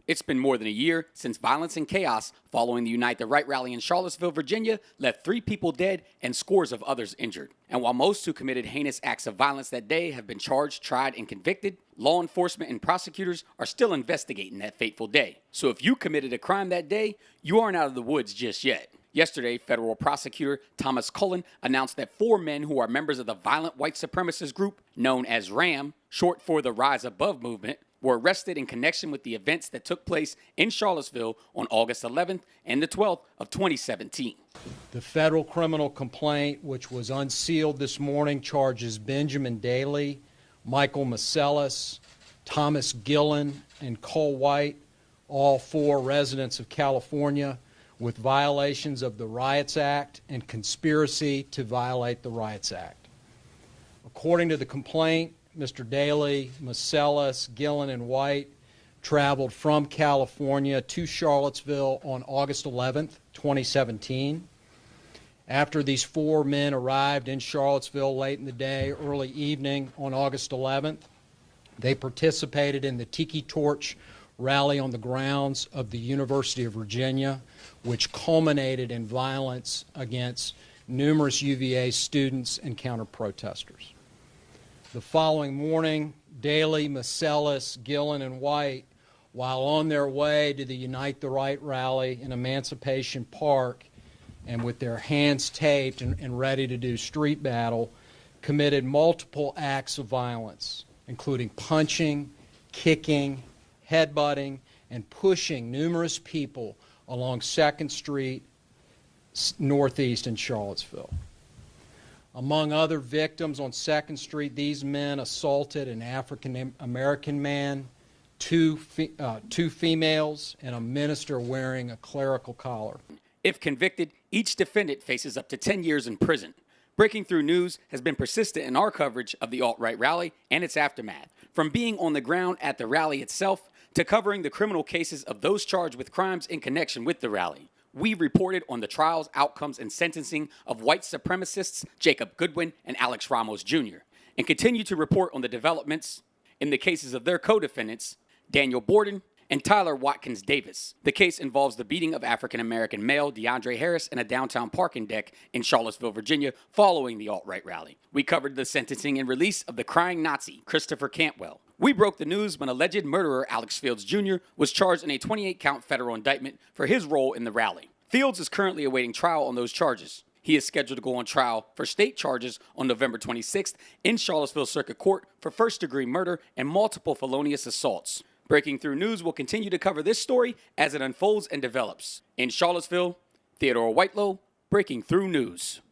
It's been more than a year since violence and chaos following the Unite the Right rally in Charlottesville, Virginia, left 3 people dead and scores of others injured. And while most who committed heinous acts of violence that day have been charged, tried, and convicted, law enforcement and prosecutors are still investigating that fateful day. So if you committed a crime that day, you aren't out of the woods just yet. Yesterday, federal prosecutor Thomas Cullen announced that 4 men who are members of the violent white supremacist group known as RAM, short for the Rise Above movement, were arrested in connection with the events that took place in Charlottesville on August 11th and the 12th of 2017. The federal criminal complaint, which was unsealed this morning, charges Benjamin Daly, Michael Masellis, Thomas Gillen, and Cole White, all 4 residents of California, with violations of the Riots Act and conspiracy to violate the Riots Act. According to the complaint, Mr. Daly, Masellis, Gillen, and White traveled from California to Charlottesville on August 11th, 2017. After these 4 men arrived in Charlottesville late in the day, early evening on August 11th, they participated in the Tiki Torch rally on the grounds of the University of Virginia, which culminated in violence against numerous UVA students and counter-protesters. The following morning, Daly, Masellis, Gillen, and White, while on their way to the Unite the Right rally in Emancipation Park and with their hands taped and ready to do street battle, committed multiple acts of violence, including punching, kicking, headbutting, and pushing numerous people along 2nd Street Northeast in Charlottesville. Among other victims on 2nd Street, these men assaulted an African-American man, 2 females, and a minister wearing a clerical collar. If convicted, each defendant faces up to 10 years in prison. Breaking Through News has been persistent in our coverage of the alt-right rally and its aftermath, from being on the ground at the rally itself to covering the criminal cases of those charged with crimes in connection with the rally. We reported on the trials, outcomes, and sentencing of white supremacists Jacob Goodwin and Alex Ramos Jr., and continue to report on the developments in the cases of their co-defendants, Daniel Borden and Tyler Watkins Davis. The case involves the beating of African-American male DeAndre Harris in a downtown parking deck in Charlottesville, Virginia, following the alt-right rally. We covered the sentencing and release of the crying Nazi, Christopher Cantwell. We broke the news when alleged murderer Alex Fields Jr. was charged in a 28-count federal indictment for his role in the rally. Fields is currently awaiting trial on those charges. He is scheduled to go on trial for state charges on November 26th in Charlottesville Circuit Court for first-degree murder and multiple felonious assaults. Breaking Through News will continue to cover this story as it unfolds and develops. In Charlottesville, Theodore Whitelow, Breaking Through News.